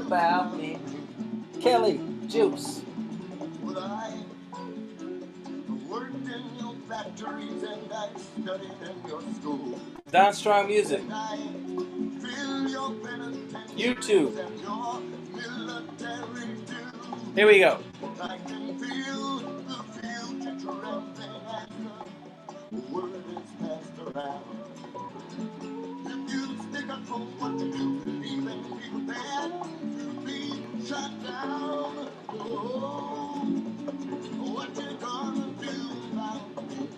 about me. Kelly, Juice. Well, I worked in your factories and I studied in your school. Don Strong Music. And I feel your YouTube. penitentiaries and your military too. Here we go. I can feel the future trembling as the word is passed around. If you stick up for what you do, even be prepared to be shut down. Oh, what you gonna do about me?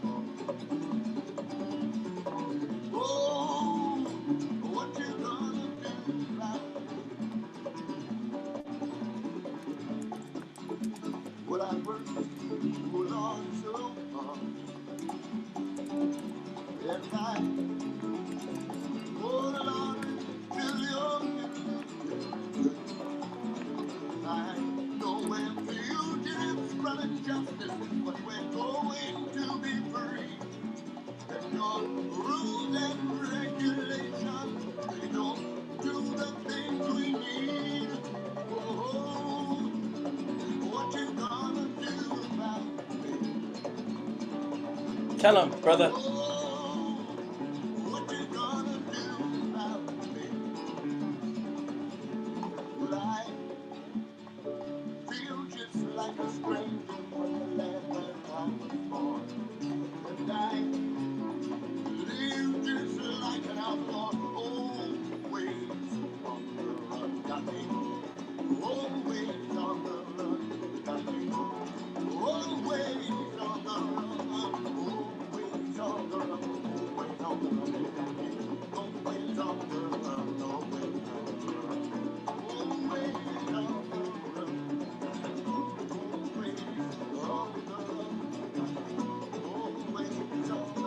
Oh, what you gonna do about me? Well, I worked so long, so hard, and I, oh Lord, till you're I know we're fugitives running justice, but we're going to be free. And your rules and regulations, they don't do the things we need. Oh, what you gonna do about me? Tell him, brother. Oh, what you gonna do about me? Well, I feel just like a stranger from the land where I was born. And I live just like an outlaw, always on the run. Got me always on the run. Got me always on the run. Always on the run. Always on the run. Got me always on the run. Always on the run. Always on the run. Always on the run. Always on the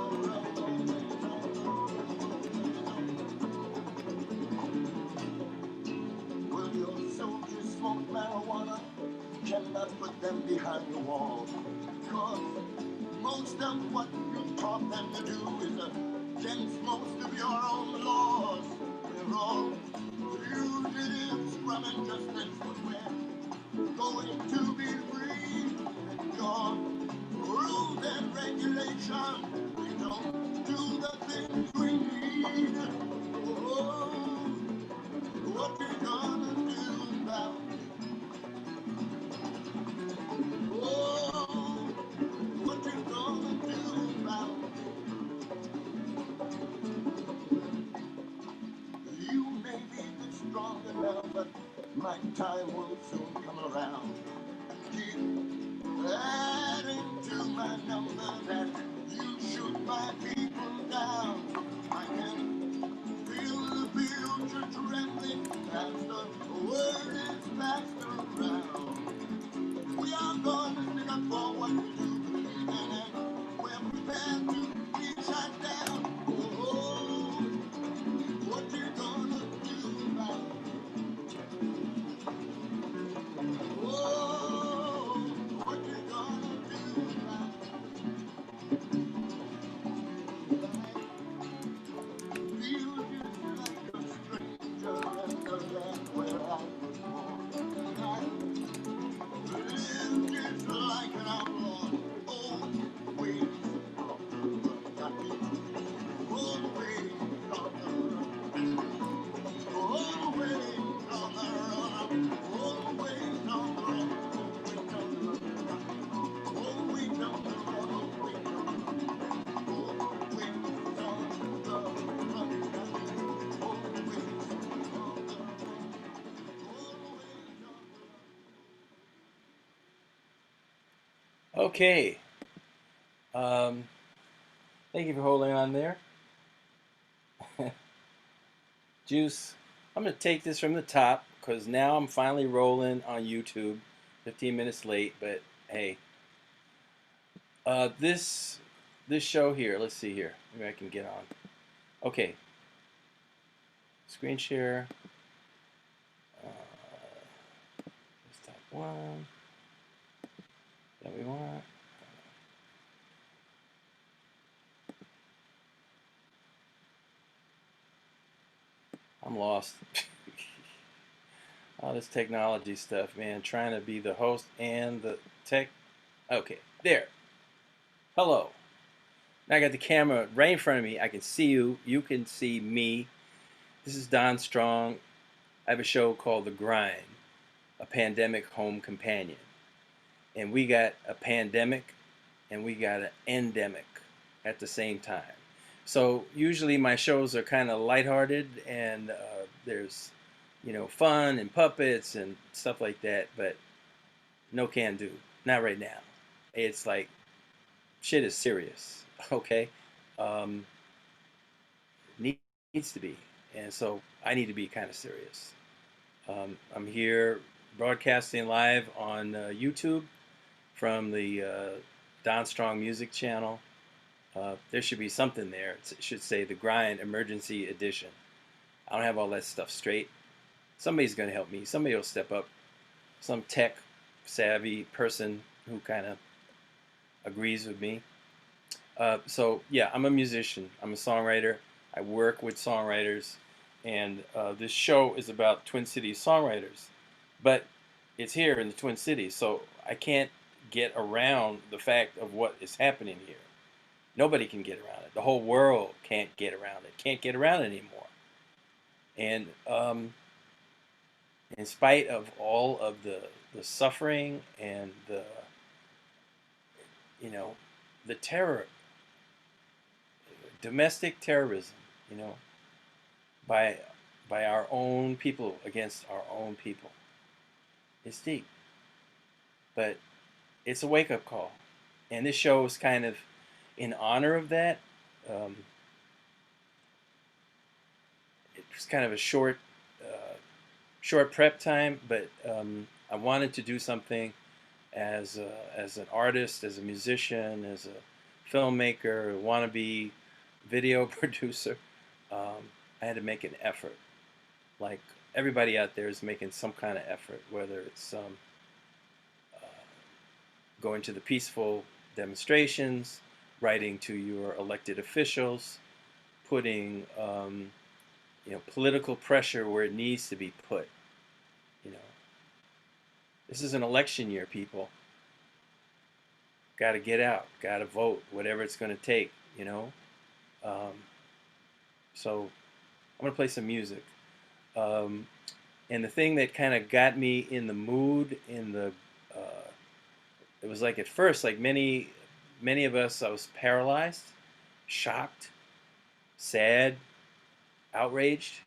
Will your soldiers smoke marijuana? Cannot put them behind the wall. Cause most of what you taught them to do is against most of your own laws. We're all fugitives from injustice, but we're going to be free. And your rules and regulations, they don't do the things we need. Oh, what you gonna do about it? Oh, what you gonna do about it? You may be the stronger now, but my time will soon come around. Keep adding to my numbers and you shoot my people down. I can feel the future trembling as the word is passed around. We are going to stick up for what we do believe in, and we're prepared to be shut down. Oh, what you gonna do about it? Oh, what you gonna do about it? I feel just like a stranger in the land where I was born. I live just like an outlaw. Always on the run. Got me always on the run. Always on the run. Always on the run. Always on the run. Got me always on the run. Always on the run. Always on the run. Got me always on the run. Always on the run. Okay. Um, Thank you for holding on there. Juice. I'm going to take this from the top because now I'm finally rolling on YouTube. 15 minutes late, but hey. This show here, let's see here. Maybe I can get on. Okay. Screen share. Type 1. That we want. I'm lost. Oh, this technology stuff, man. Trying to be the host and the tech. Okay, there. Hello. Now I got the camera right in front of me. I can see you. You can see me. This is Don Strong. I have a show called The Grind, a pandemic home companion. And we got a pandemic and we got an endemic at the same time. So usually my shows are kind of lighthearted and there's, fun and puppets and stuff like that, but no can do. Not right now. It's like shit is serious, okay? Um, needs to be. And so I need to be kind of serious. I'm here broadcasting live on YouTube from the Don Strong Music channel. There should be something there. It should say The Grind Emergency Edition. I don't have all that stuff straight. Somebody's going to help me. Somebody will step up. Some tech savvy person who kind of agrees with me. So yeah, I'm a musician. I'm a songwriter. I work with songwriters. And this show is about Twin Cities songwriters. But it's here in the Twin Cities, so I can't get around the fact of what is happening here. Nobody can get around it. The whole world can't get around it. Can't get around it anymore. And in spite of all of the suffering and you know, the terror, domestic terrorism, you know, by by our own people against our own people, it's deep. But it's a wake-up call. And this show is kind of in honor of that. Um, it's kind of a short prep time, but I wanted to do something as an artist, as a musician, as a filmmaker, a wannabe video producer. I had to make an effort. Like everybody out there is making some kind of effort, whether it's going to the peaceful demonstrations, writing to your elected officials, putting political pressure where it needs to be put. You know, this is an election year, people. Got to get out, got to vote, whatever it's going to take. You know, um, so I'm gonna play some music. Um, and the thing that kind of got me in the mood, it was like at first, like many of us, I was paralyzed, shocked, sad, outraged,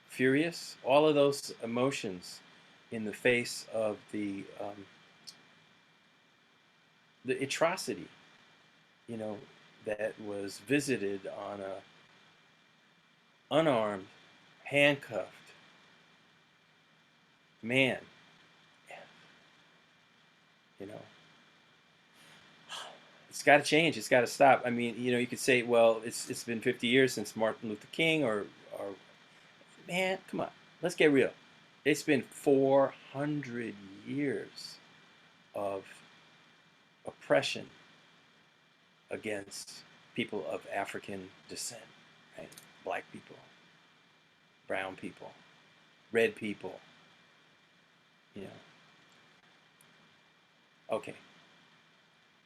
furious, all of those emotions in the face of the atrocity, you know, that was visited on a unarmed, handcuffed man, you know. It's got to change. It's got to stop. I mean, you could say, well, it's been 50 years since Martin Luther King, or man, come on, let's get real. It's been 400 years of oppression against people of African descent, right? Black people, brown people, red people, you know. Okay,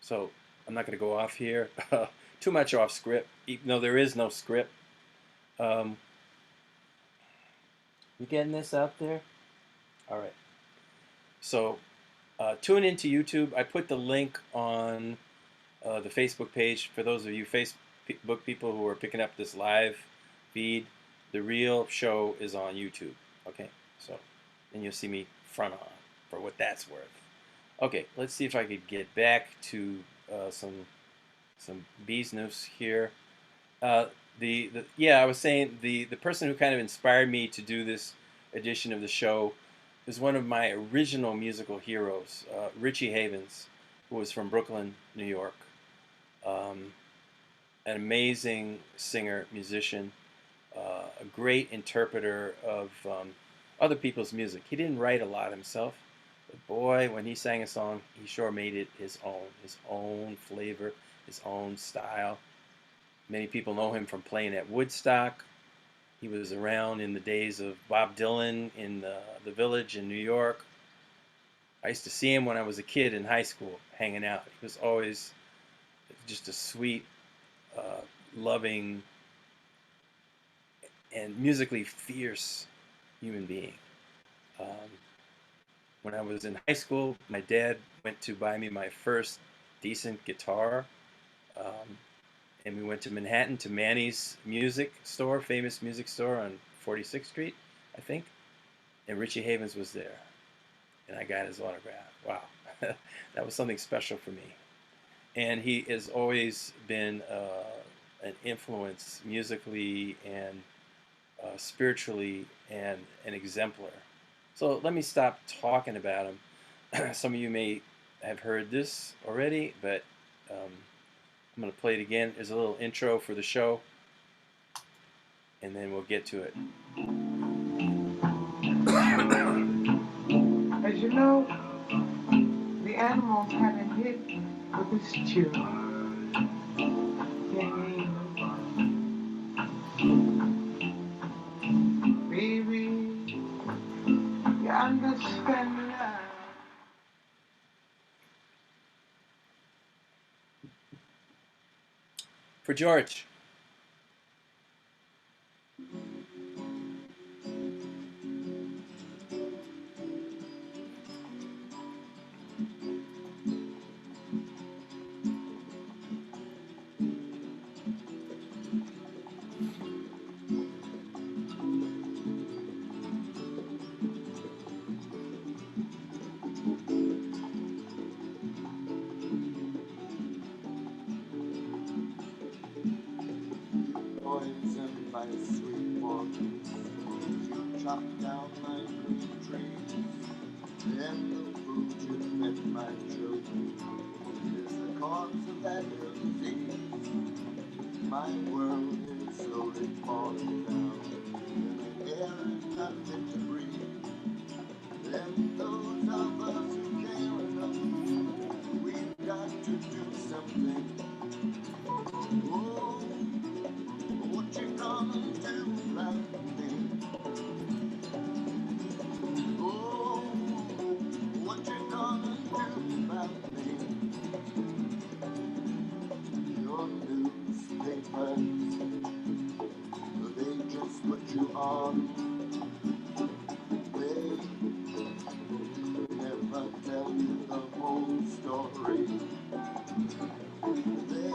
so I'm not going to go off here too much off script, even though there is no script. Um, you getting this out there? All right. So tune into YouTube. I put the link on the Facebook page for those of you Facebook people who are picking up this live feed. The real show is on YouTube. Okay, so then you'll see me front on for what that's worth. Okay, let's see if I could get back to some business here. Yeah, I was saying the person who kind of inspired me to do this edition of the show is one of my original musical heroes, Richie Havens, who was from Brooklyn, New York. An amazing singer, musician, a great interpreter of other people's music. He didn't write a lot himself, but boy, when he sang a song, he sure made it his own flavor, his own style. Many people know him from playing at Woodstock, He was around in the days of Bob Dylan in the Village in New York. I used to see him when I was a kid in high school, hanging out. He was always just a sweet, uh, loving, and musically fierce human being. Um, when I was in high school, my dad went to buy me my first decent guitar. Um, and we went to Manhattan to Manny's music store, famous music store on 46th Street, I think. And Richie Havens was there. And I got his autograph. Wow. That was something special for me. And he has always been an influence musically and spiritually and an exemplar. So let me stop talking about him. Some of you may have heard this already, but I'm going to play it again. There's a little intro for the show, and then we'll get to it. As you know, the animals have been hit with this chill. Baby, you understand now. For George. Poison my sweet waters, you chop down my green trees, and the food you fed my children is the cause of that disease. My world is slowly falling down, and the air is not fit to breathe. And those of us who care enough, we've got to do something. Oh, what you gonna do about me? Oh, what you gonna do about me? Your newspapers, they just put you on. They never tell you the whole story. They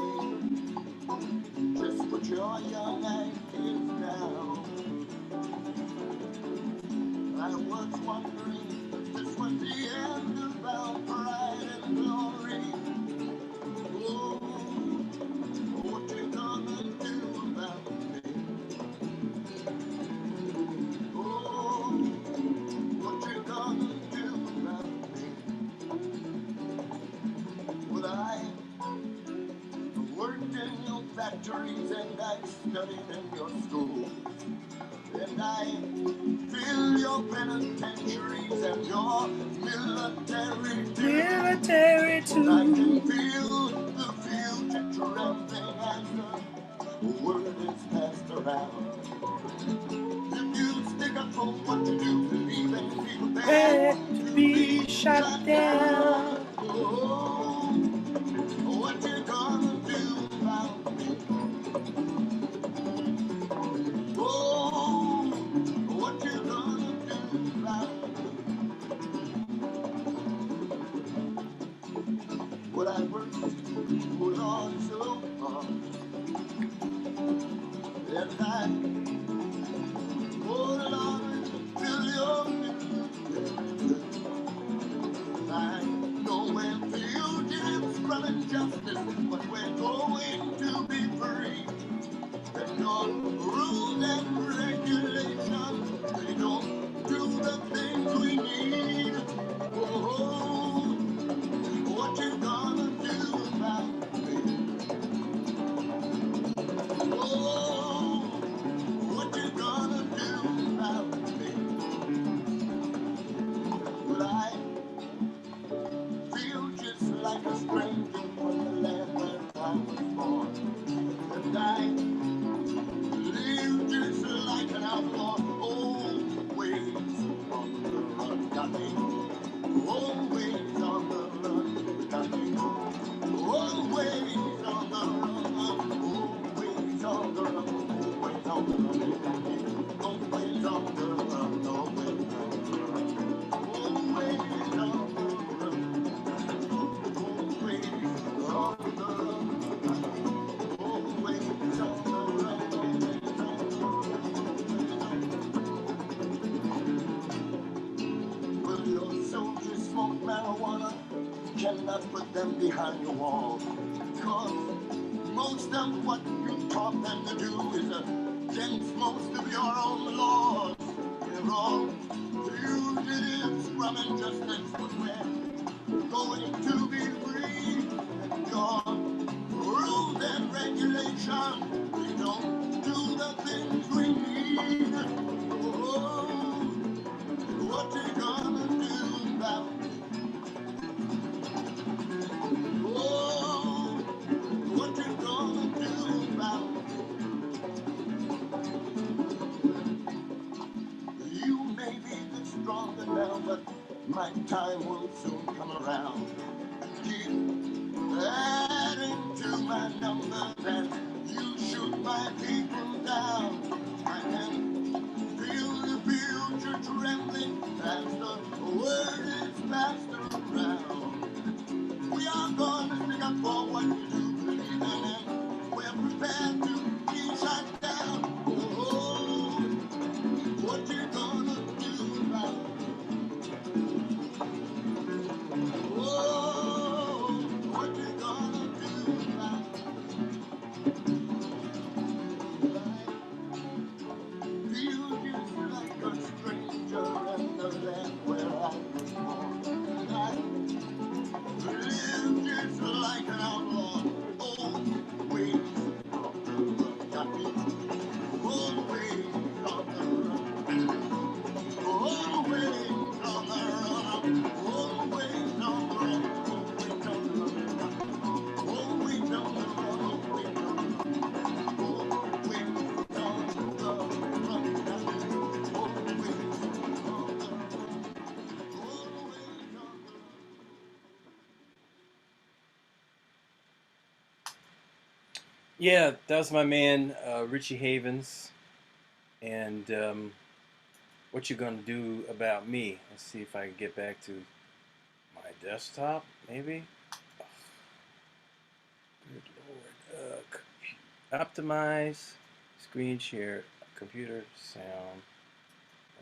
just put your young ideas down. I was wondering if this was the end of our pride and glory. Oh, what you gonna do about me? Oh, what you gonna do about me? Well, I worked in your factories and I studied in your schools. And I fill your penitentiaries and your military too. Military And I can too. feel the future trembling as the word is passed around. If you stick up for what you do believe in, be prepared To to be be shot shot down. down. Oh, what you gonna do about me? Oh, what you gonna do about me? What I worked was on so hard, and I hold it on till you're I know we're fugitives from justice, but we're going to be free. And your rules and regulations, they don't do the things we need. Oh, what you gonna do about me? Oh, what you gonna do about me? Well, I feel just like a stranger from the land where always on the run. Always on the run, always on the run, always on the run, always on the run, always on the Will your soldiers smoke marijuana? Cannot put them behind your wall. Cause most of what you taught them to do is against most of your own laws. They're all fugitives from injustice, but we're going to be free. And your rules and regulations, we don't do the things we need. Oh, what you gonna do about it? Oh, what you gonna do about it? You may be the stronger now, but my time will soon come around. Keep adding to my numbers and you shoot my people down. I can feel the future trembling as the word is passed around. We are going to stick up for what you do believe in, and we're prepared to be shot down. Oh, what you gonna do about it? Oh, what you gonna do about it? Feel just like a stranger in the land where I was born. I live just like an outlaw. Always on the run. Always on the run. Always on the run. Always on the run. Always on the run. Always on the run. Always on the run. Always on the run. Yeah, that was my man Richie Havens, and what you gonna do about me? Let's see if I can get back to my desktop, maybe. Good Lord. Optimize, screen share, computer sound.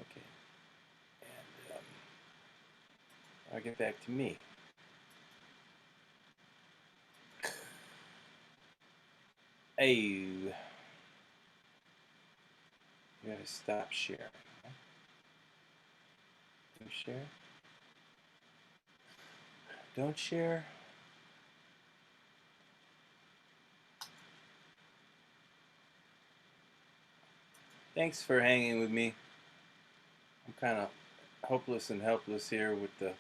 Okay, and I'll get back to me. Hey, you gotta stop sharing. Don't share. Don't share. Thanks for hanging with me. I'm kind of hopeless and helpless here with the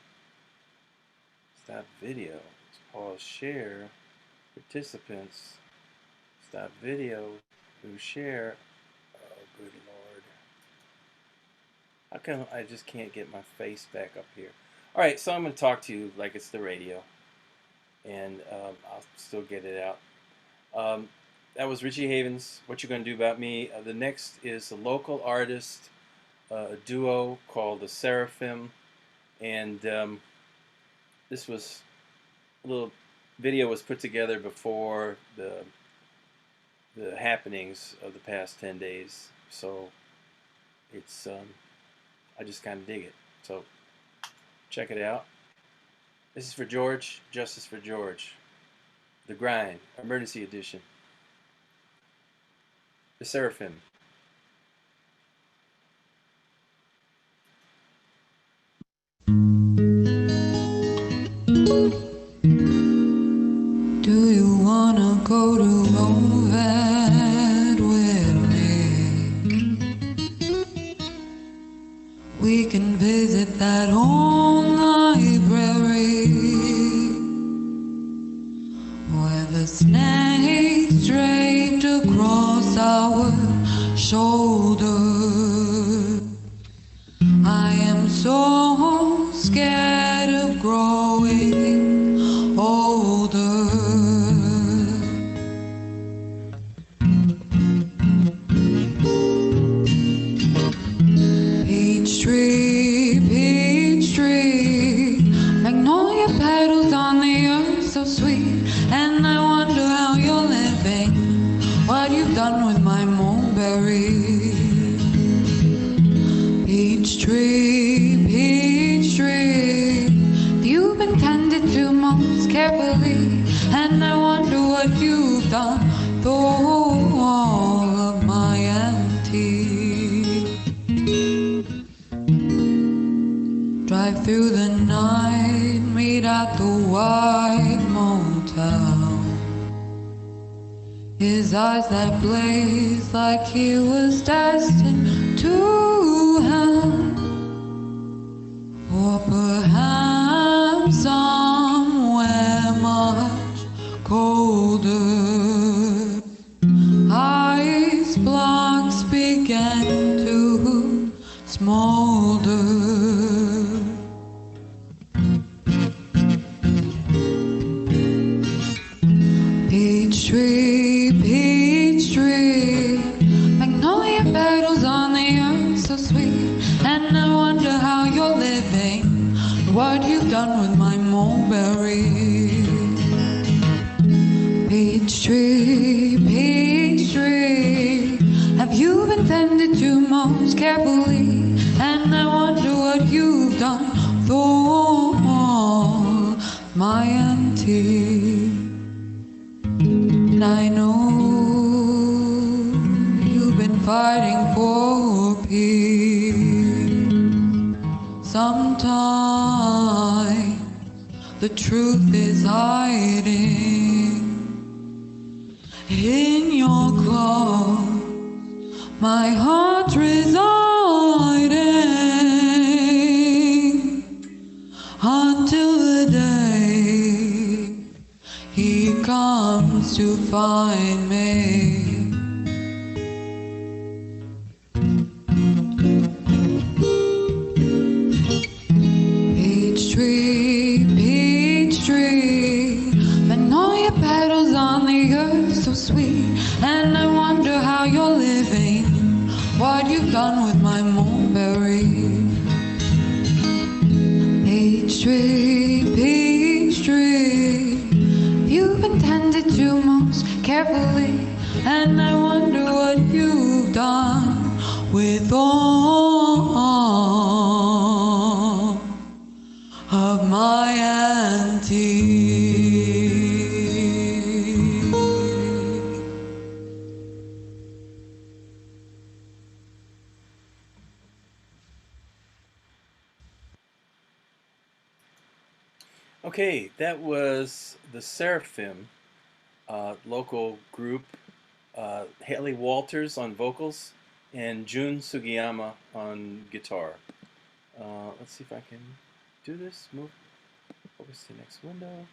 stop video. Let's pause share. Participants. Stop video. Do share. Oh, good Lord. How come I just can't get my face back up here? All right, so I'm going to talk to you like it's the radio, and I'll still get it out. That was Richie Havens, What You Gonna Do About Me. The next is a local artist, a duo called the Seraphim, and this was a little video was put together before the happenings of the past 10 days, so it's I just kind of dig it. So check it out. This is for George, Justice for George. The Grind, Emergency Edition. The Seraphim. Do you wanna go to Movad with me? We can visit that old library where the snakes draped across our shoulder. I am so scared so sweet, and I wonder how you're living, what you've done with my mulberry. Peach tree, you've been tended to most carefully, and I wonder what you've done to all of my empty. Drive through the night, meet at the white motel. His eyes that blaze like he was destined to hell. Or perhaps somewhere much colder. Ice blocks began to smolder. Peach tree, magnolia petals on the earth so sweet, and I wonder how you're living, what you've done with my mulberry. Peach tree, have you been tended to most carefully, and I wonder what you've done for all my empty. And I know you've been fighting for peace. Sometimes the truth is hiding in your clothes. My heart's residing until the day he comes to find me. Peach tree, magnolia petals on the earth so sweet, and I wonder how you're living, what you've done with my mulberry. Peach tree, you've been tended to most carefully, and I wonder what you've done with all of my antiques. Okay, that was the Seraphim, local group. Haley Walters on vocals and Jun Sugiyama on guitar. Let's see if I can do this. Move focus to the next window.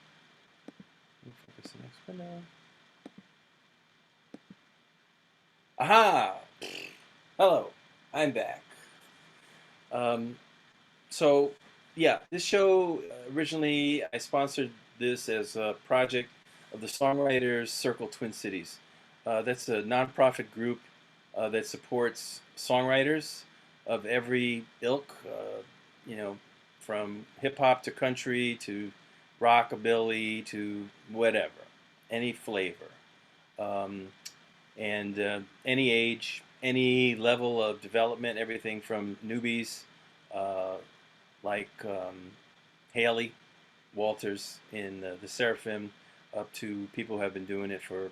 Move focus to the next window. Aha! Hello, I'm back. So, yeah, this show originally I sponsored this as a project of the Songwriters Circle Twin Cities. That's a nonprofit group that supports songwriters of every ilk, from hip hop to country to rockabilly to whatever, any flavor, and any age, any level of development, everything from newbies like Haley Walters in the Seraphim up to people who have been doing it for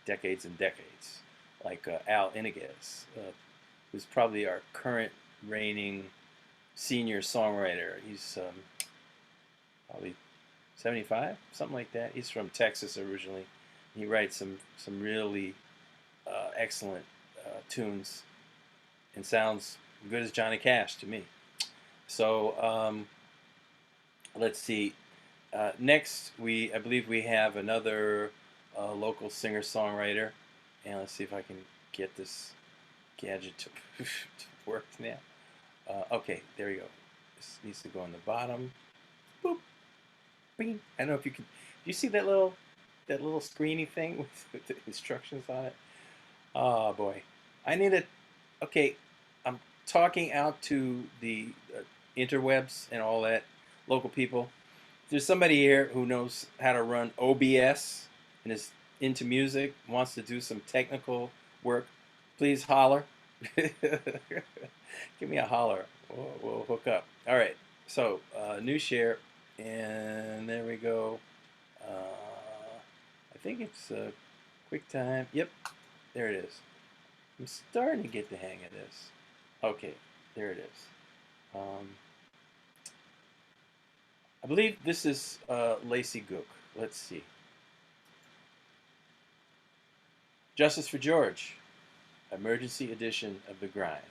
decades and decades, like Al Iniguez, who's probably our current reigning senior songwriter. He's probably 75, something like that. He's from Texas originally. He writes some really excellent tunes and sounds good as Johnny Cash to me. So let's see. Next, I believe we have another local singer-songwriter, and let's see if I can get this gadget to work now. Okay, there you go. This needs to go on the bottom. Boop. Bing. I don't know if you can. Do you see that little screeny thing with the instructions on it? Oh boy, I need it. Okay, I'm talking out to the interwebs and all that, local people. there's somebody here who knows how to run OBS and is into music, wants to do some technical work, please holler. Give me a holler. We'll hook up. All right. So new share, and there we go. I think it's QuickTime. Yep, there it is. I'm starting to get the hang of this. Okay, there it is. I believe this is Lacey Gook. Let's see. Justice for George, emergency edition of The Grind.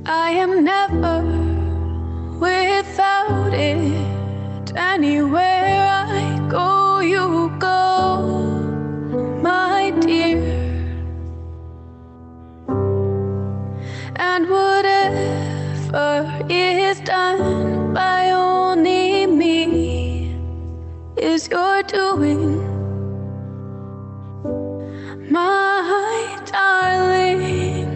I am never without it. Anywhere I go, you go, my dear. And whatever is done by only me is your doing, my darling.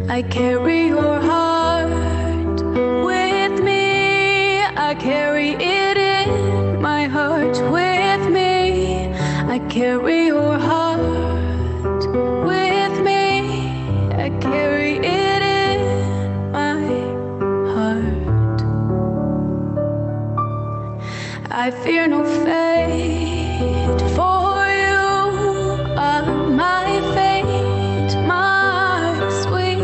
I carry your heart with me. I carry it in my heart with me. I carry your heart with me. I carry it in my heart. I fear no fate, for you are my fate, my sweet.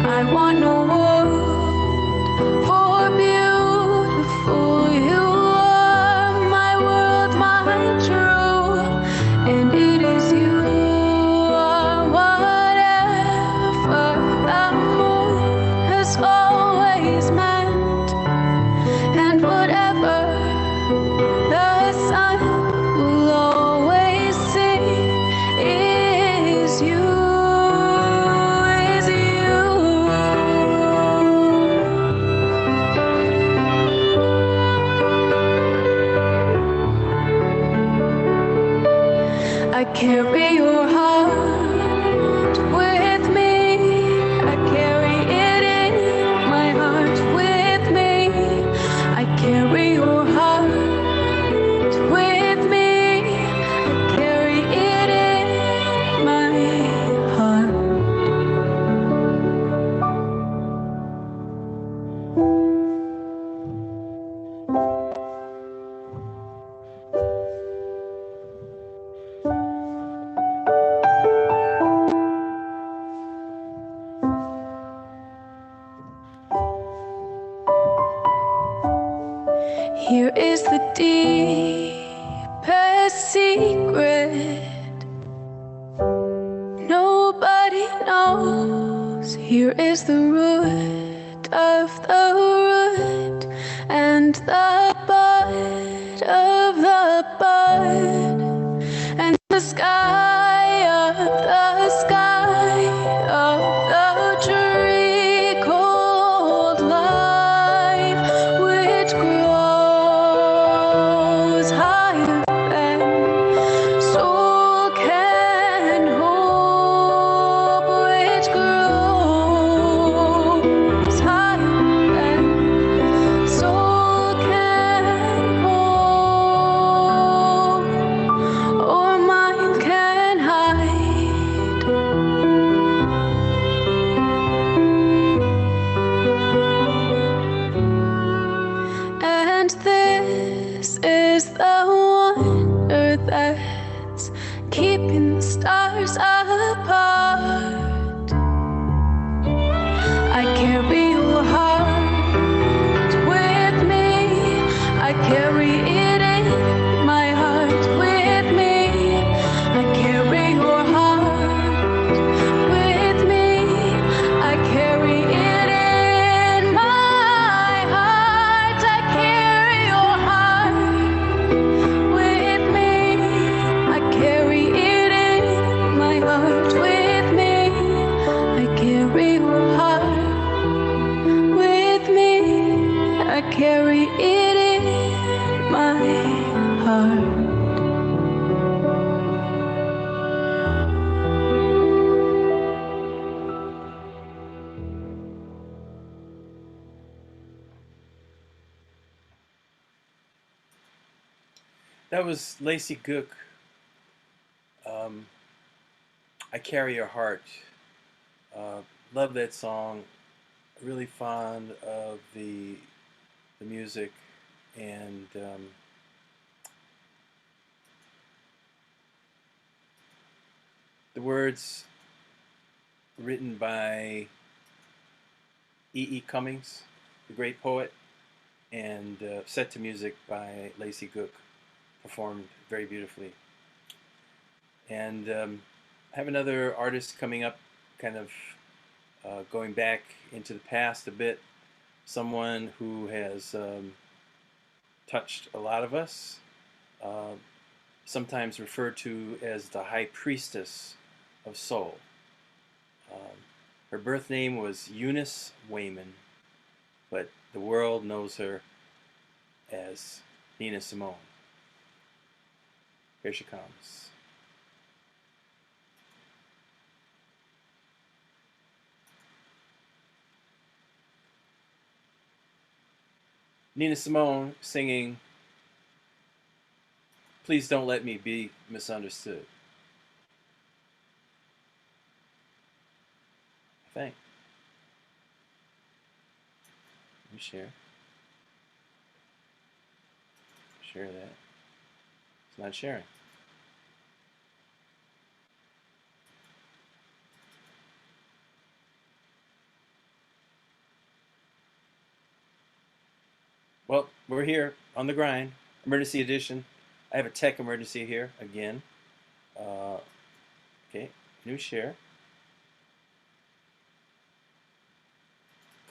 I want no world for beautiful. You are my world, my true, and it is you. Whatever the moon has always meant, and whatever the sun will always see is you, is you. I carry your heart with me. I carry it in my heart with me. I carry your heart with me. I carry it in my heart. Here is the deepest secret nobody knows. Here is the root of the root and the bud of the bud and the sky of the sky of the tree called life, which grows higher than soul can hope, which grows higher than soul can hope, or mind can hide. And this is the wonder that's keeping the stars apart. I carry your heart with me. I carry it in my heart with me. I carry your heart with me. I carry it in my heart. I carry your heart with me. I heart. That was Lacey Gook. I Carry Your Heart. Love that song. Really fond of the music, and the words written by E.E. Cummings, the great poet, and set to music by Lacey Gook, performed very beautifully. And I have another artist coming up, kind of going back into the past a bit, someone who has touched a lot of us, sometimes referred to as the High Priestess of Soul. Her birth name was Eunice Wayman, but the world knows her as Nina Simone. Here she comes. Nina Simone singing Please Don't Let Me Be Misunderstood. I think. Let me share. Share that. It's not sharing. Well, we're here on the grind. Emergency edition. I have a tech emergency here again. Okay, new share.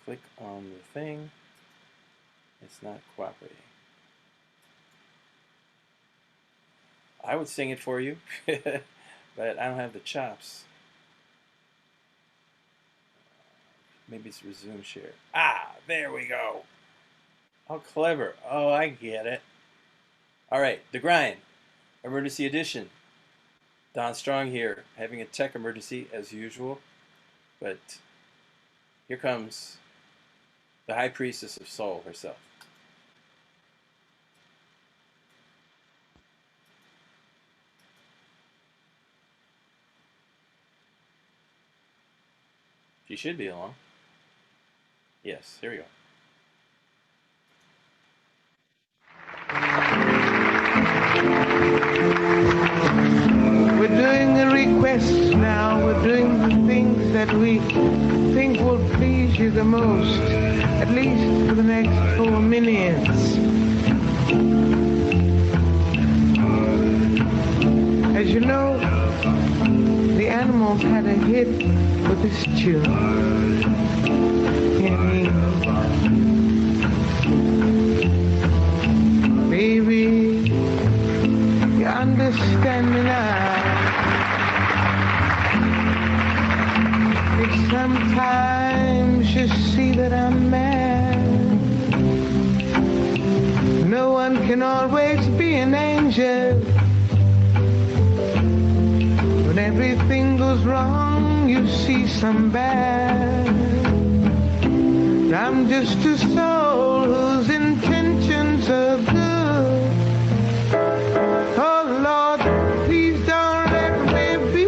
Click on the thing. It's not cooperating. I would sing it for you, but I don't have the chops. Maybe it's resume share. Ah, there we go. How clever. Oh, I get it. All right, The Grind, emergency edition. Don Strong here, having a tech emergency as usual. But here comes the High Priestess of Soul herself. She should be along. Yes, here we go. We're doing the requests now. We're doing the things that we think will please you the most, at least for the next 4 minutes. As you know, the Animals had a hit with this tune. Baby, you understand me now. If sometimes you see that I'm mad, no one can always be an angel. When everything goes wrong, you see some bad. I'm just a soul whose intentions are good. Oh Lord, please don't let me be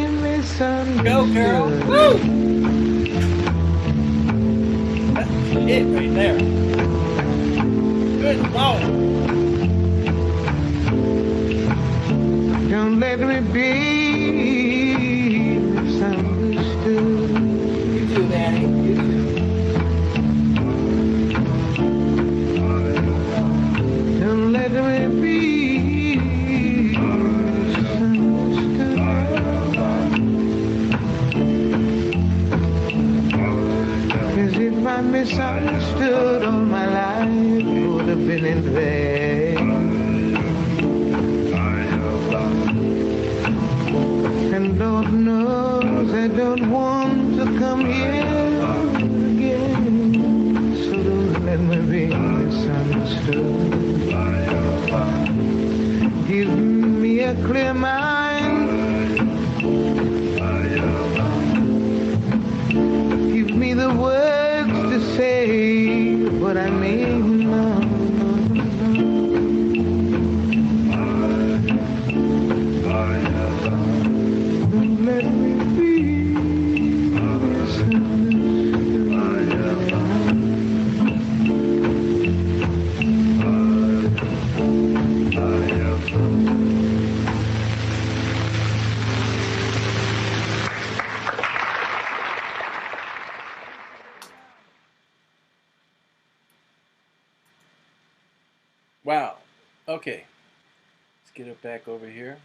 misunderstood. Go, girl. Woo! That's it right there. Good Lord. Don't let me be misunderstood. You do, Danny. You do. Don't let me be misunderstood. 'Cause if I misunderstood all my life, it would have been in vain. And Lord knows I don't want to come here again. So don't let me be misunderstood. a clear mind. Give me the words to say what I mean. Let me be Wow. Okay. Let's get it back over here.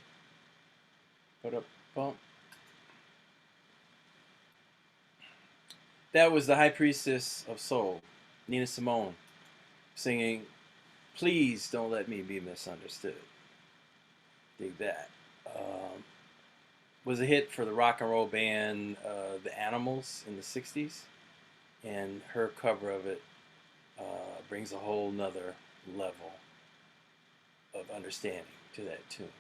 Put up bump. That was the High Priestess of Soul, Nina Simone, singing "Please Don't Let Me Be Misunderstood." Dig that. Was a hit for the rock and roll band The Animals in the 60s, and her cover of it brings a whole nother level of understanding to that tune.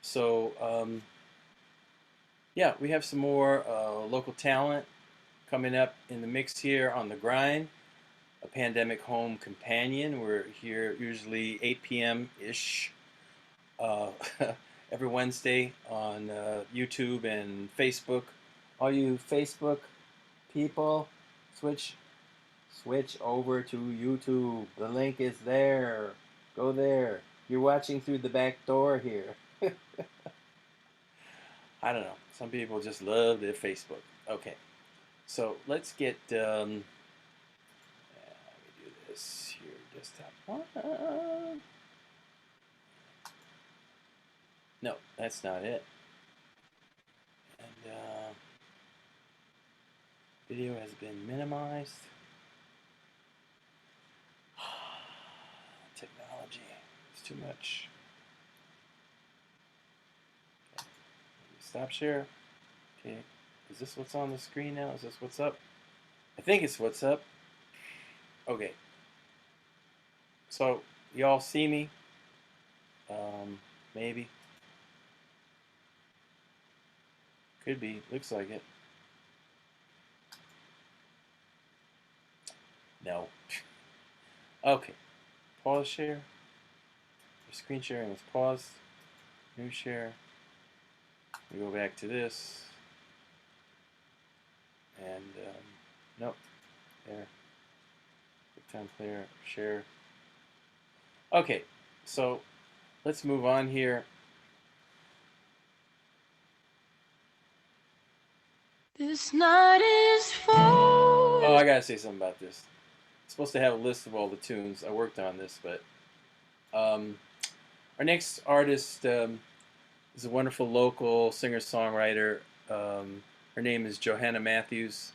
So yeah, we have some more local talent coming up in the mix here on The Grind, a pandemic home companion. We're here usually 8 p.m. ish every Wednesday on YouTube and Facebook. All you Facebook people, switch over to YouTube. The link is there. Go there. You're watching through the back door here. I don't know. Some people just love their Facebook. Okay. So let's get, let me do this here, desktop one. No, that's not it. And video has been minimized. Technology, it's too much. Okay. Stop share. Okay. Is this what's on the screen now? Is this what's up? I think it's what's up. Okay. So, y'all see me? Maybe. Could be. Looks like it. No. Okay. Pause share. Your screen sharing is paused. New share. We go back to this. And, nope. There. QuickTime Player. Share. Okay. So, let's move on here. This night is for. Oh, I gotta say something about this. I'm supposed to have a list of all the tunes. I worked on this, but our next artist is a wonderful local singer-songwriter. Her name is Johanna Matthews,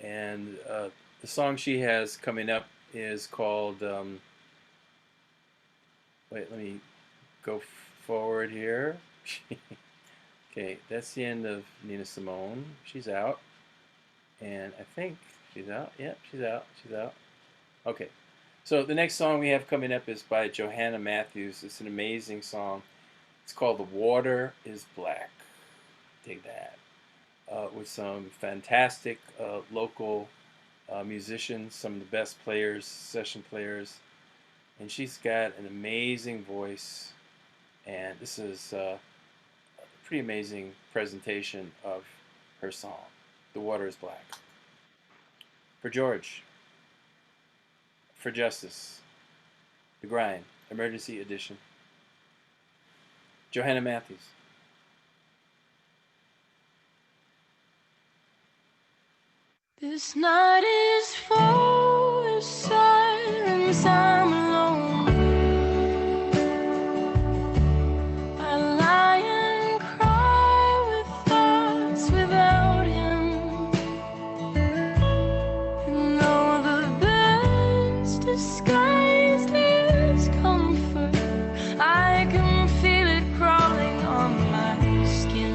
and the song she has coming up is called. Wait, let me go forward here. Okay, that's the end of Nina Simone. She's out. And I think she's out. Yep, she's out. She's out. Okay. So the next song we have coming up is by Johanna Matthews. It's an amazing song. It's called The Water is Black. Dig that. With some fantastic local musicians, some of the best players, session players. And she's got an amazing voice. And this is a pretty amazing presentation of her song, The Water is Black. For George, For Justice, The Grind, Emergency Edition. Johanna Matthews. This night is full of silence. I'm alone. I lie and cry with thoughts without him. And though the best disguise is comfort, I can feel it crawling on my skin.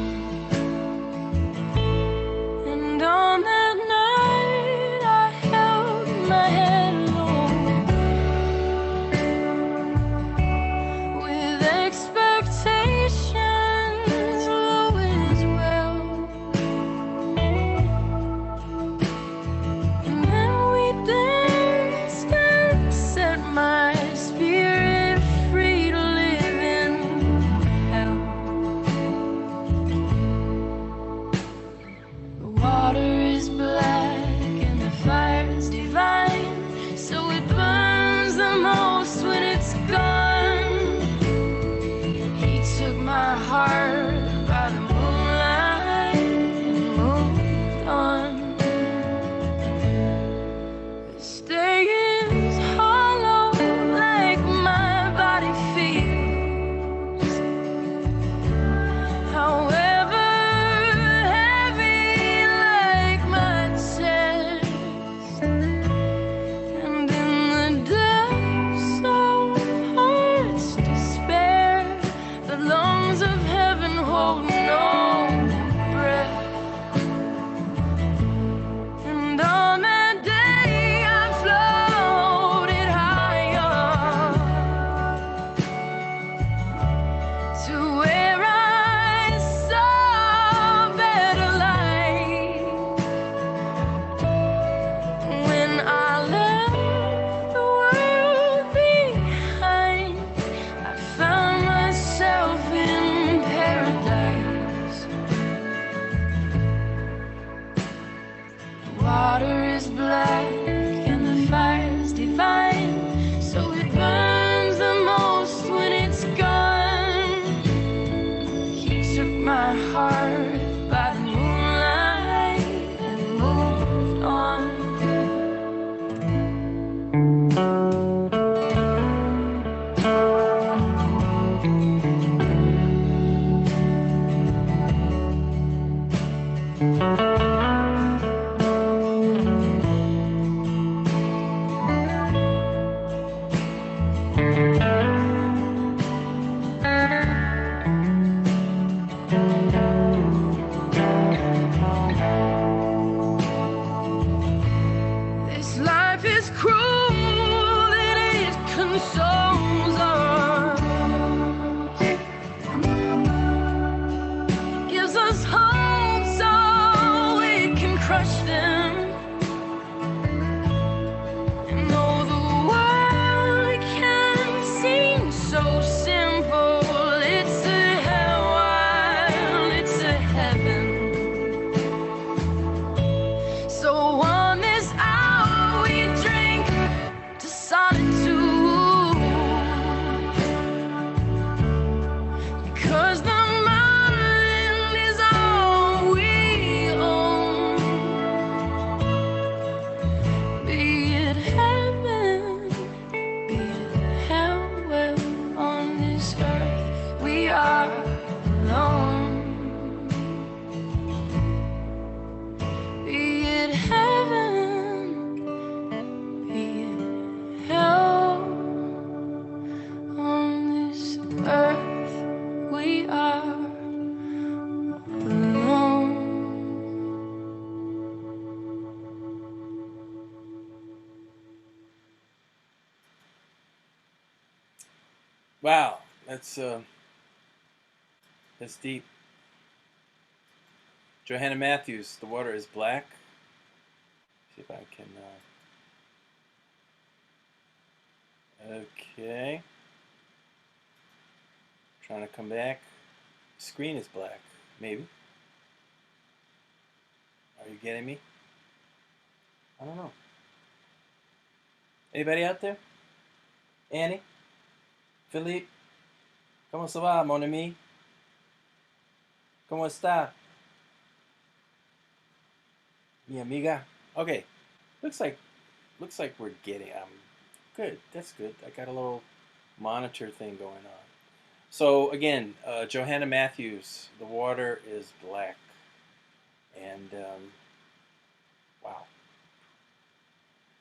And on that night I held are alone. Be it heaven, be it hell, on this earth we are alone. Wow, that's deep. Johanna Matthews, The Water is Black. See if I can. Okay. Trying to come back. Screen is black. Maybe. Are you getting me? I don't know. Anybody out there? Annie? Philippe? ¿Cómo se va, mon ami? ¿Cómo está? Mi amiga. Okay. Looks like we're getting. Good. That's good. I got a little monitor thing going on. So again, Johanna Matthews, The Water is Black, and wow.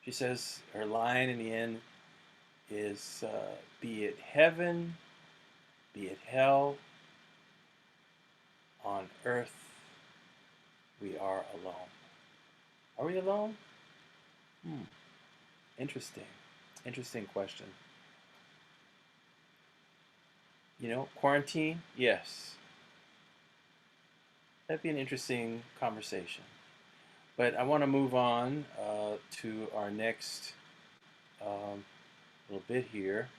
She says her line in the end is, "Be it heaven, be it hell, on earth we are alone." Are we alone? Interesting question. You know, quarantine? Yes. That'd be an interesting conversation. But I want to move on to our next little bit here.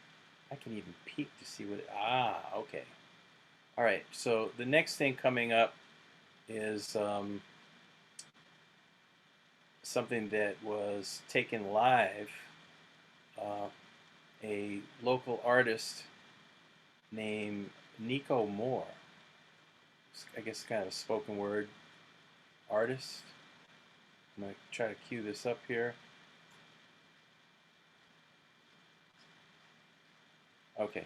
I can even peek to see what... okay. All right, so the next thing coming up is something that was taken live. A local artist named Nico Moore. I guess kind of a spoken word artist. I'm going to try to cue this up here. Okay,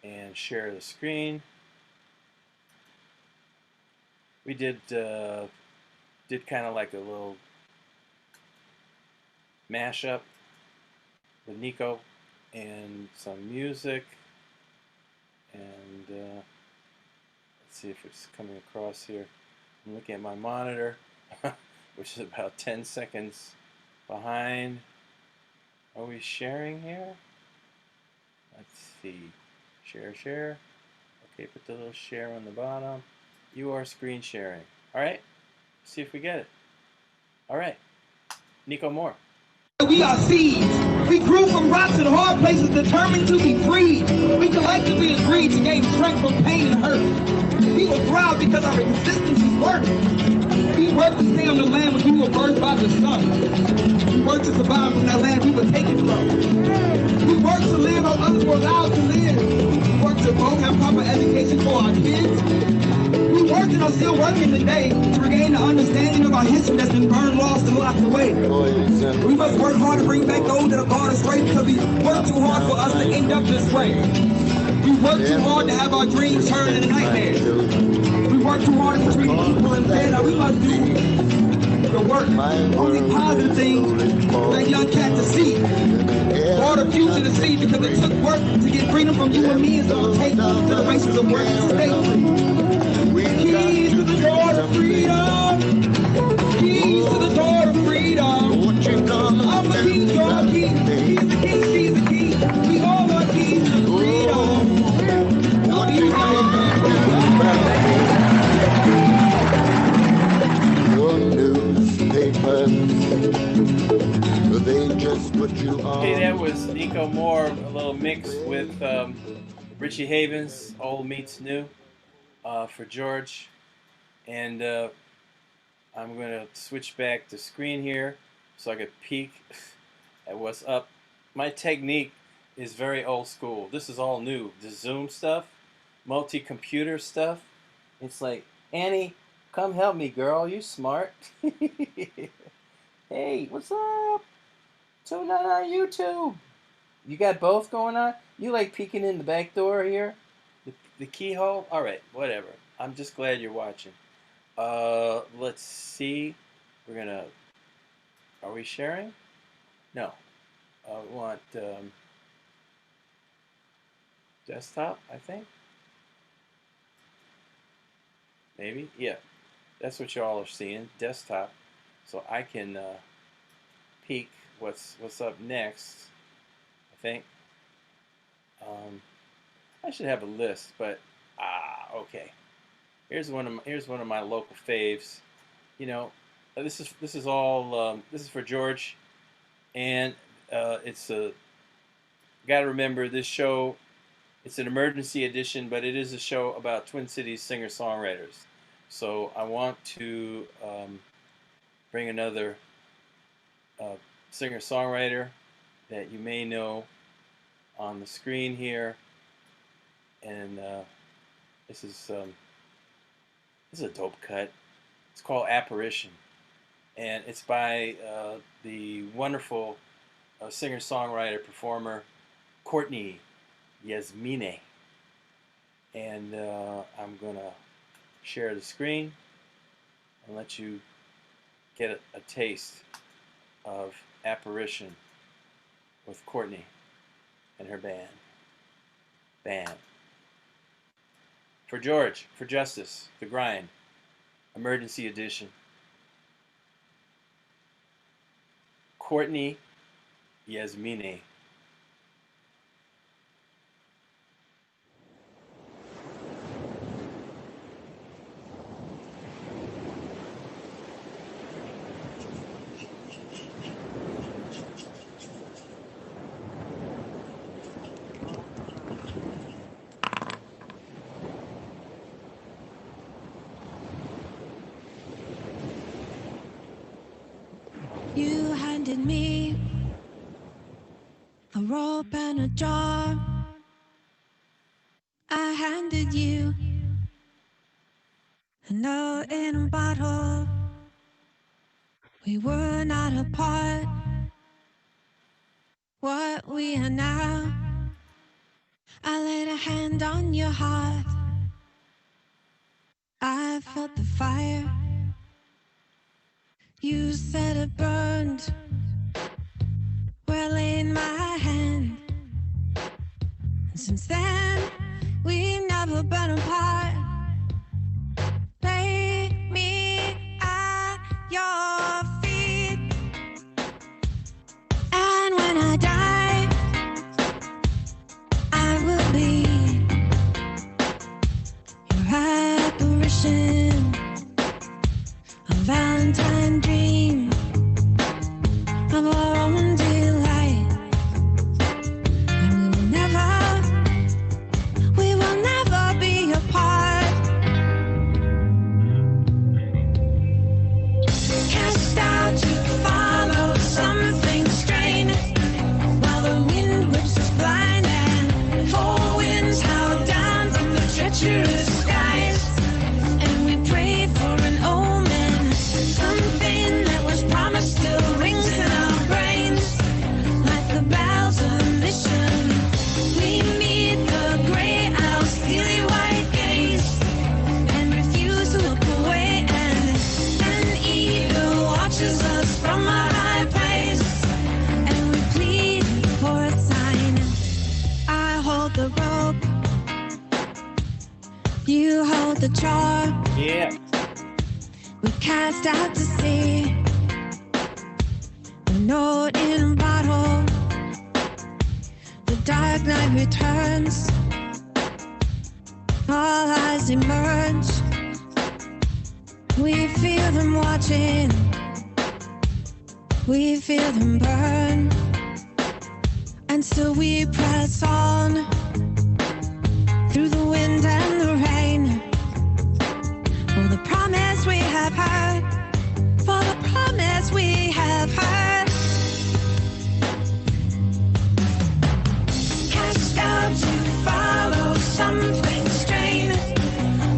and share the screen. We did kind of like a little mashup with Nico and some music, and let's see if it's coming across here. I'm looking at my monitor, which is about 10 seconds behind. Are we sharing here? Let's see. Share. Okay, put the little share on the bottom. You are screen sharing. All right, see if we get it. All right, Nico Moore. We are seeds. We grew from rocks and hard places, determined to be free. We collectively agreed to gain strength from pain and hurt. We were proud because our existence is work. We worked to stay on the land when we were birthed by the sun. We worked to survive from that land we were taken from. We worked to live how others were allowed to live. We worked to both have proper education for our kids. We worked and are still working today to regain the understanding of our history that's been burned, lost, and locked away. We must work hard to bring back those that have gone astray because we worked too hard for us to end up this way. We worked too hard to have our dreams turn into nightmares. We worked too hard to treat people and said that we must do the work. Only positive things for that young cat to see. For the future to see, because it took work to get freedom from you and me, and so take generations of work to stay free. Keys to the door to freedom. Keys to the door to freedom. I'm the king, you're the king. He's the king, she's the king. We all are keys to freedom. Your newspapers, they just put you on. Okay, that was Nico Moore, a little mix with Richie Havens, Old Meets New, for George. And I'm going to switch back to screen here so I could peek at what's up. My technique is very old school. This is all new. The Zoom stuff, multi-computer stuff. It's like, Annie, come help me, girl. You smart. Hey, what's up? Tune on YouTube. You got both going on? You like peeking in the back door here? The keyhole. All right, whatever. I'm just glad you're watching. Let's see. We're gonna. Are we sharing? No. We want desktop. I think. Maybe. Yeah. That's what y'all are seeing. Desktop. So I can peek what's up next. I think. I should have a list, but okay. Here's one of my local faves. You know, this is all this is for George, and it's a got to remember this show. It's an emergency edition, but it is a show about Twin Cities singer-songwriters. So I want to bring another singer-songwriter that you may know on the screen here, and this is a dope cut. It's called Apparition, and it's by the wonderful singer-songwriter performer Courtney Yasmine. And I'm gonna share the screen and let you get a taste of Apparition with Courtney and her band. For George, for Justice, The Grind, Emergency Edition. Courtney Yasmine. You handed me a rope and a jar. I handed you a note in a bottle. We were not apart. What we are now. I laid a hand on your heart. I felt the fire. You said it burned. Well, in my hand. And since then, we've never been apart. Lay me at your feet. And when I die, I will be your apparition. A Valentine dream of our own delight. And we will never be apart. Cast out to follow something strange, while the wind whips us blind and four winds howl down from the treacherous skies. And we prayed for an omen, something that was promised still rings in our brains, like the bells of a mission. We meet the gray owl's steely white gaze, and refuse to look away, and an eagle watches us from a high place, and we plead for a sign. I hold the rope, you hold the jar. Yeah. We cast out to sea, a note in a bottle. The dark night returns, all eyes emerge. We feel them watching, we feel them burn, and still we press on through the wind and the rain. For the promise we have heard, for the promise we have heard. Cast out to follow something strange,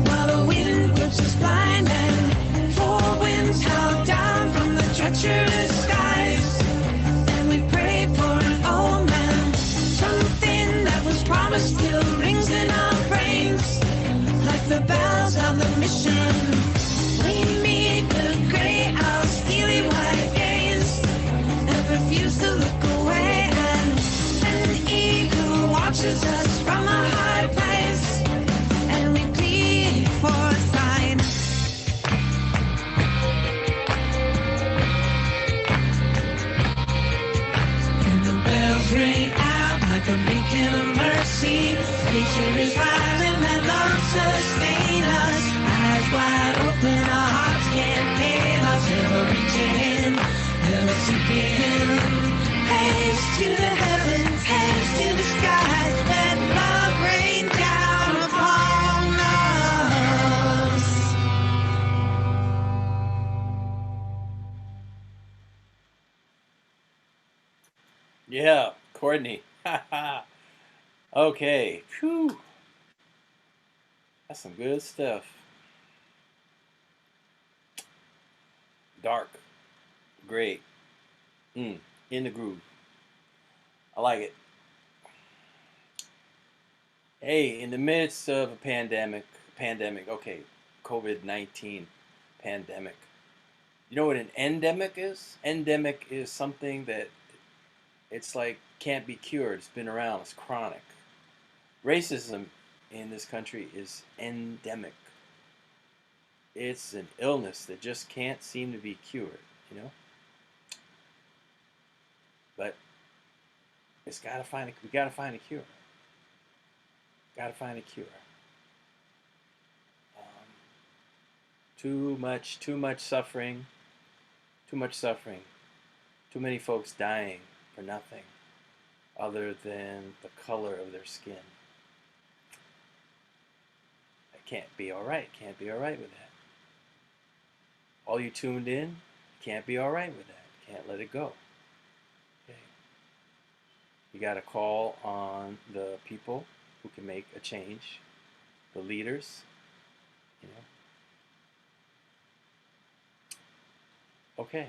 while the wind whips us blind and four winds howl down from the treacherous skies. And we pray for an omen, something that was watches us from a high place, and we plead for a sign. And the bells ring out like a beacon of mercy. Nature is rising and love sustain us. Eyes wide open, our hearts can't fail us. Never reaching, never seeking. Haze to the heavens, haze to the skies. Let love rain down upon us. Yeah, Courtney. Okay. Phew. That's some good stuff. Dark. Great. In the groove. I like it. Hey, in the midst of a pandemic, okay, COVID-19 pandemic. You know what an endemic is? Endemic is something that it's like can't be cured. It's been around. It's chronic. Racism in this country is endemic. It's an illness that just can't seem to be cured, you know? But we gotta find a cure. Gotta find a cure. Too much suffering. Too much suffering. Too many folks dying for nothing other than the color of their skin. That can't be alright. Can't be alright with that. All you tuned in, can't be alright with that. Can't let it go. Okay. You got to call on the people who can make a change, the leaders, you know. Okay.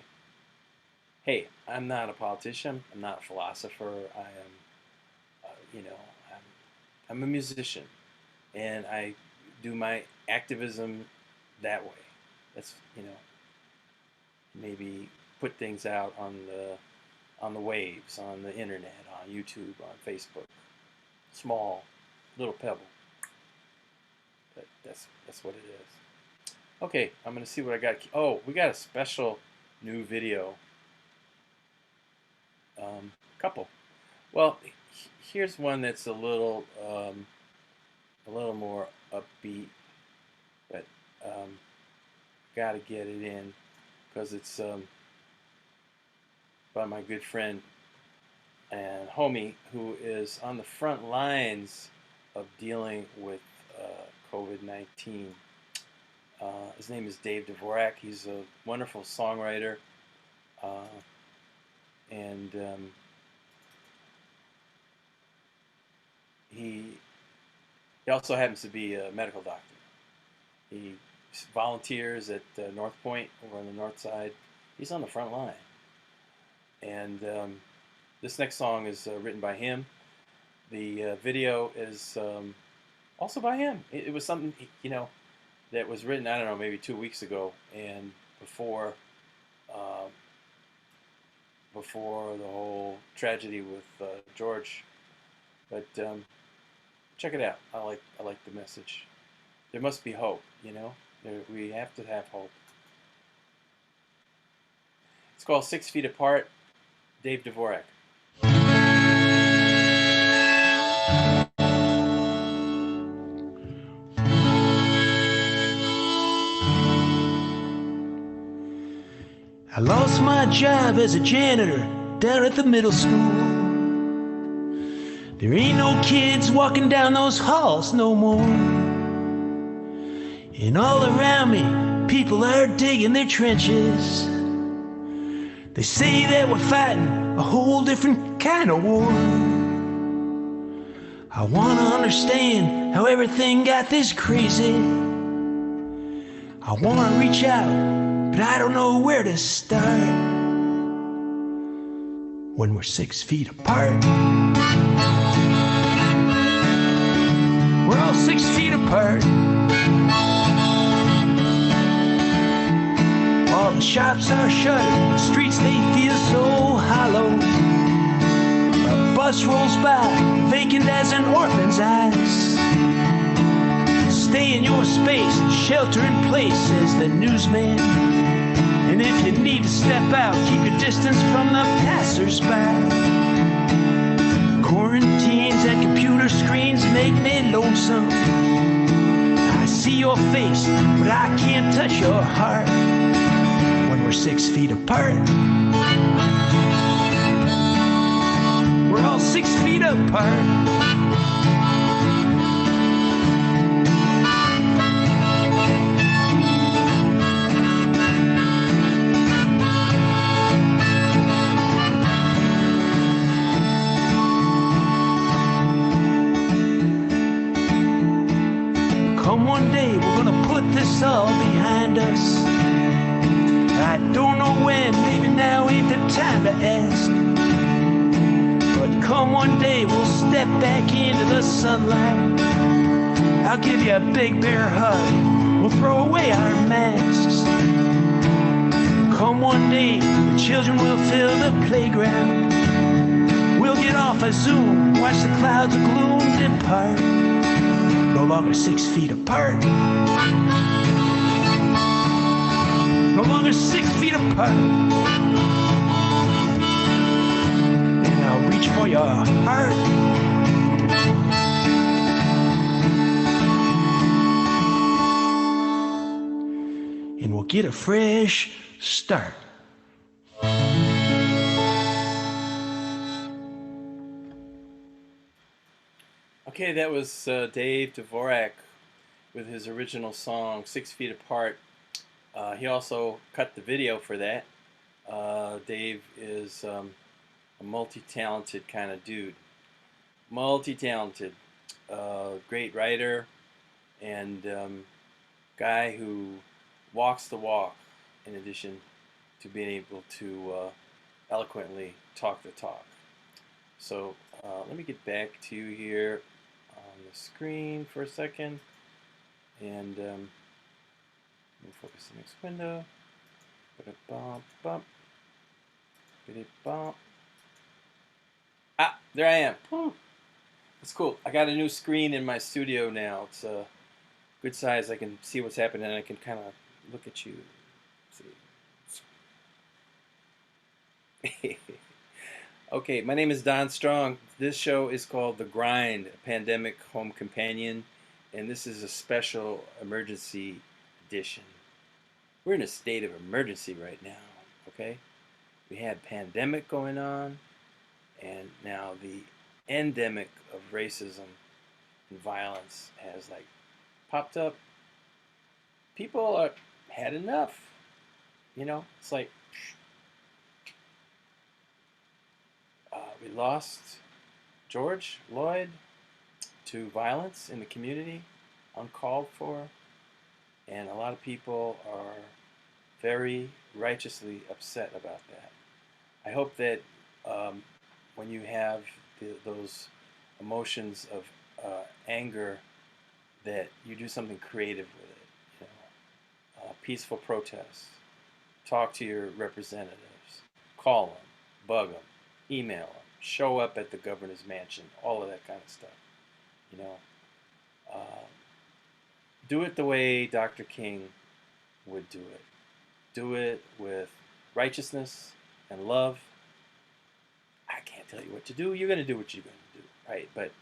Hey, I'm not a politician. I'm not a philosopher. I am, I'm a musician, and I do my activism that way. That's, maybe put things out on the waves, on the internet, on YouTube, on Facebook. Small, little pebble. But that's what it is. Okay, I'm gonna see what I got. Oh, we got a special new video. Couple. Well, here's one that's a little more upbeat, but got to get it in because it's by my good friend and homie who is on the front lines of dealing with COVID-19. His name is Dave Dvorak. He's a wonderful songwriter, and he also happens to be a medical doctor. He volunteers at North Point over on the north side. He's on the front line. And this next song is written by him. The video is also by him. It was something, that was written, I don't know, maybe 2 weeks ago, and before the whole tragedy with George. But check it out. I like the message. There must be hope, we have to have hope. It's called 6 Feet Apart, Dave Dvorak. I lost my job as a janitor down at the middle school. There ain't no kids walking down those halls no more. And all around me, people are digging their trenches. They say that we're fighting a whole different kind of war. I want to understand how everything got this crazy. I want to reach out, but I don't know where to start. When we're 6 feet apart, we're all 6 feet apart. All the shops are shut, the streets they feel so hollow. A bus rolls by, vacant as an orphan's eyes. Stay in your space, shelter in place, says the newsman. And if you need to step out, keep your distance from the passers-by. Quarantines and computer screens make me lonesome. I see your face, but I can't touch your heart when we're 6 feet apart. We're all 6 feet apart. One day we're gonna put this all behind us. I don't know when, maybe now ain't the time to ask. But come one day we'll step back into the sunlight. I'll give you a big bear hug, we'll throw away our masks. Come one day the children will fill the playground. We'll get off of Zoom, watch the clouds of gloom depart. No longer 6 feet apart. No longer 6 feet apart. And I'll reach for your heart. And we'll get a fresh start. Okay, that was Dave Dvorak with his original song, 6 Feet Apart. He also cut the video for that. Dave is a multi-talented kind of dude. Multi-talented. Great writer and guy who walks the walk in addition to being able to eloquently talk the talk. So let me get back to you here on the screen for a second, and let me focus the next window. Ah, there I am. That's cool. I got a new screen in my studio now. It's a good size. I can see what's happening, and I can kind of look at you. See. Okay, my name is Don Strong. This show is called The Grind, a Pandemic Home Companion, and this is a special emergency edition. We're in a state of emergency right now, okay? We had pandemic going on, and now the endemic of racism and violence has like popped up. People are had enough, you know? It's like we lost George Floyd to violence in the community, uncalled for, and a lot of people are very righteously upset about that. I hope that when you have those emotions of anger, that you do something creative with it. You know, peaceful protest. Talk to your representatives. Call them. Bug them. Email them. Show up at the governor's mansion. All of that kind of stuff. You know, do it the way Dr. King would do it. Do it with righteousness and love. I can't tell you what to do. You're going to do what you're going to do, right? But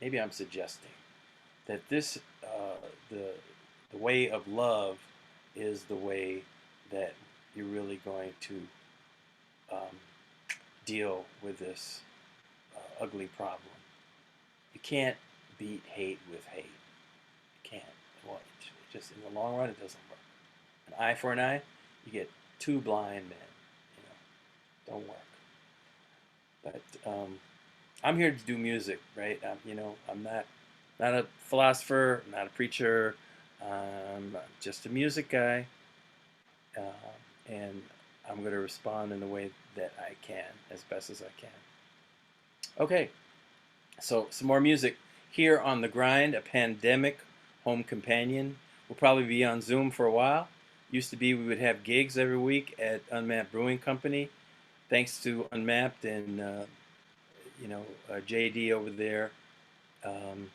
maybe I'm suggesting that this, the way of love, is the way that you're really going to deal with this ugly problem. You can't beat hate with hate. You can't. Well, it just in the long run, it doesn't work. An eye for an eye, you get two blind men. You know, don't work. But I'm here to do music, right? You know, I'm not a philosopher, not a preacher. I'm just a music guy, and I'm going to respond in the way that I can, as best as I can. Okay, so some more music here on The Grind, a pandemic home companion. We'll probably be on Zoom for a while. Used to be we would have gigs every week at Unmapped Brewing Company. Thanks to Unmapped and JD over there, and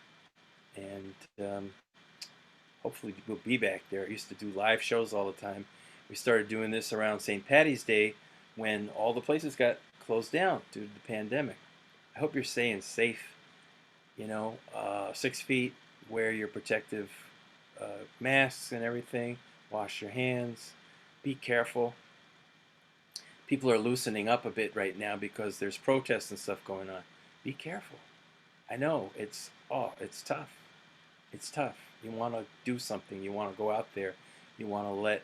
hopefully we'll be back there. I used to do live shows all the time. We started doing this around St. Patty's Day when all the places got closed down due to the pandemic. I hope you're staying safe. 6 feet, wear your protective masks and everything. Wash your hands. Be careful. People are loosening up a bit right now because there's protests and stuff going on. Be careful. I know it's tough. It's tough. You want to do something. You want to go out there. You want to let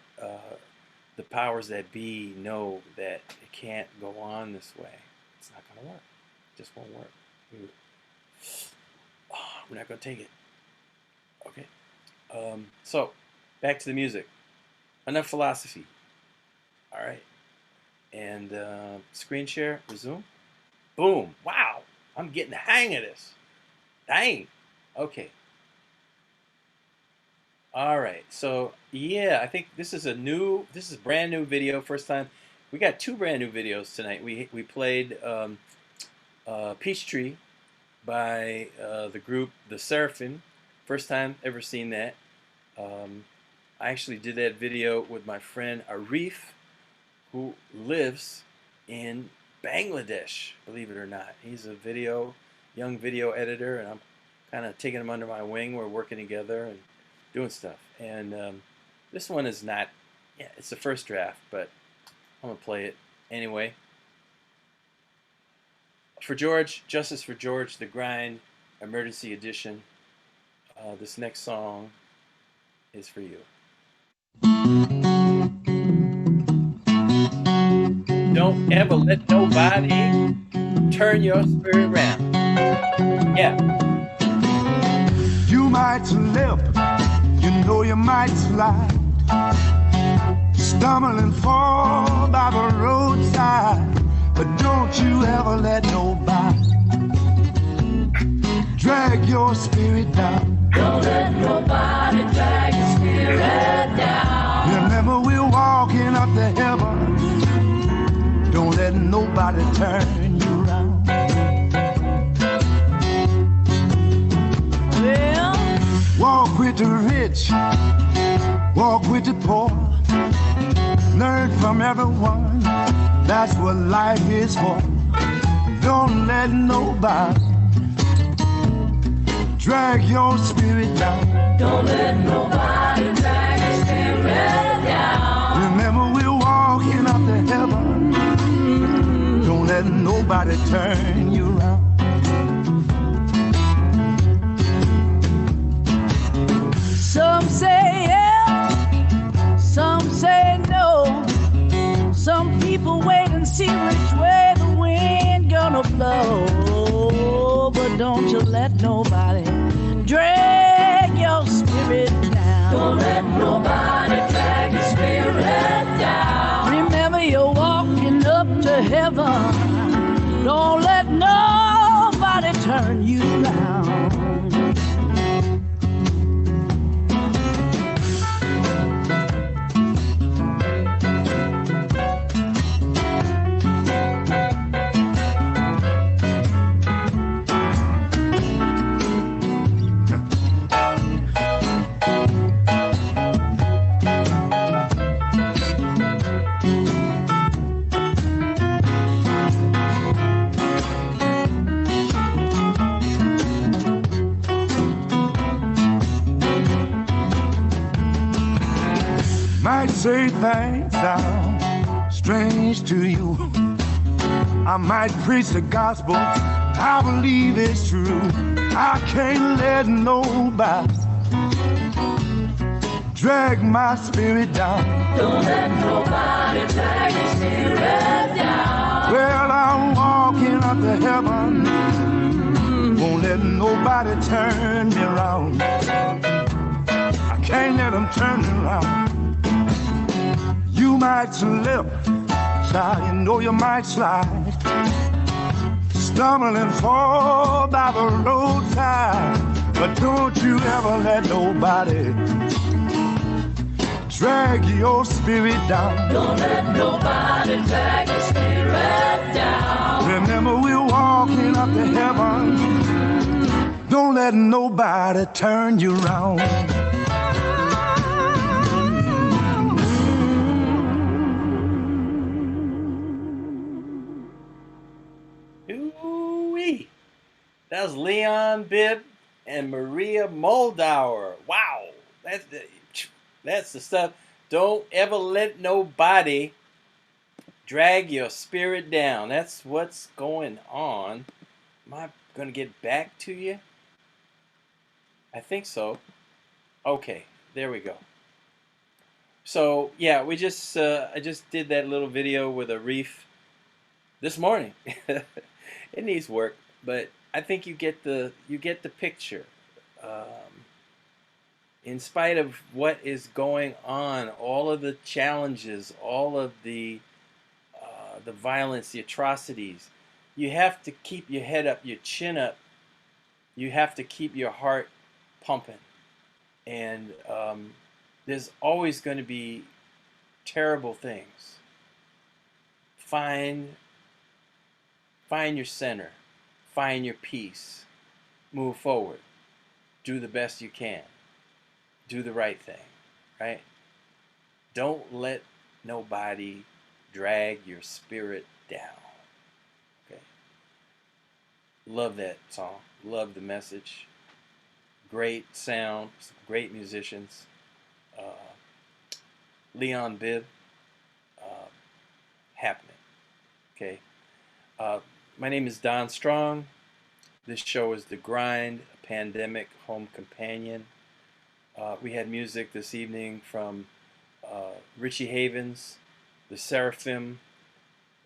the powers that be know that it can't go on this way. It's not going to work. It just won't work. We're not going to take it. Okay. So, back to the music. Enough philosophy. All right. And screen share, resume. Boom. Wow. I'm getting the hang of this. Dang. Okay. All right. So, yeah, I think this is a brand new video. First time. We got 2 brand new videos tonight. We played Peachtree by the group The Seraphim. First time ever seen that. I actually did that video with my friend Arif, who lives in Bangladesh, believe it or not. He's a young video editor, and I'm kind of taking him under my wing. We're working together and doing stuff. And this one is not, it's the first draft, but I'm going to play it anyway. For George, Justice for George, The Grind, Emergency Edition. This next song is for you. Don't ever let nobody turn your spirit around. Yeah. You might slip, you might slide, stumble and fall by the roadside, but don't you ever let nobody drag your spirit down. Don't let nobody drag your spirit down. Remember, we're walking up to heaven. Don't let nobody turn you around. Well, walk with the rich, walk with the poor. Learn from everyone. That's what life is for. Don't let nobody drag your spirit down. don't let nobody drag your spirit down. Remember, we're walking up to heaven. Don't let nobody turn you around. Some say yes, some say no. Some people wait and see which way the wind gonna blow. But don't you let nobody drag your spirit down. Don't let nobody drag your spirit down. Remember, you're walking up to heaven. Don't let nobody turn you around. Might say things sound strange to you. I might preach the gospel, I believe it's true. I can't let nobody drag my spirit down. Don't let nobody drag your spirit down. Well, I'm walking up to heaven. Won't let nobody turn me around. I can't let them turn me around. You might slip, child, you might slide, stumble and fall by the roadside, but don't you ever let nobody drag your spirit down. Don't let nobody drag your spirit down. Remember we're walking up to heaven. Don't let nobody turn you around. Ooh-wee. That was Leon Bibb and Maria Moldauer. Wow, that's the stuff. Don't ever let nobody drag your spirit down. That's what's going on. Am I gonna get back to you? I think so. Okay, there we go. So yeah, I just did that little video with Arif this morning. It needs work, but I think you get the picture. In spite of what is going on, all of the challenges, all of the violence, the atrocities, you have to keep your head up, your chin up. You have to keep your heart pumping. And there's always going to be terrible things. Find your center. Find your peace. Move forward. Do the best you can. Do the right thing, right? Don't let nobody drag your spirit down. Okay. Love that song. Love the message. Great sound. Great musicians. Leon Bibb. Happening. Okay. My name is Don Strong. This show is The Grind, a pandemic home companion. We had music this evening from Richie Havens, The Seraphim,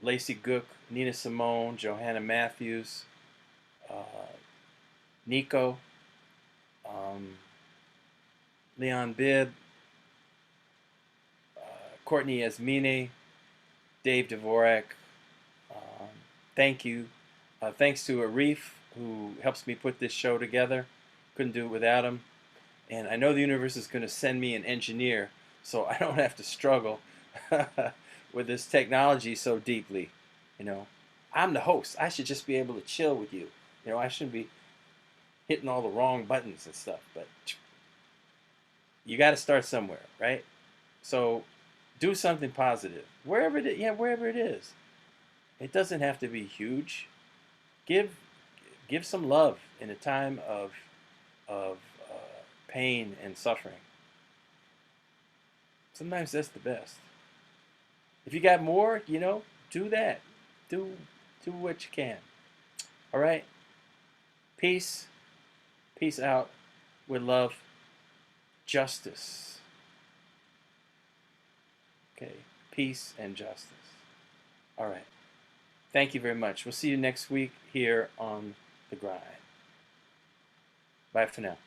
Lacey Gook, Nina Simone, Johanna Matthews, Nico, Leon Bibb, Courtney Esmine, Dave Dvorak. Thank you. Thanks to Arif, who helps me put this show together. Couldn't do it without him. And I know the universe is going to send me an engineer, so I don't have to struggle with this technology so deeply. You know, I'm the host. I should just be able to chill with you. You know, I shouldn't be hitting all the wrong buttons and stuff. But you got to start somewhere, right? So do something positive, wherever it is. Yeah, wherever it is. It doesn't have to be huge. Give some love in a time of pain and suffering. Sometimes that's the best. If you got more, you know, do that. Do what you can. All right? Peace. Peace out with love. Justice. Okay. Peace and justice. All right. Thank you very much. We'll see you next week here on The Grind. Bye for now.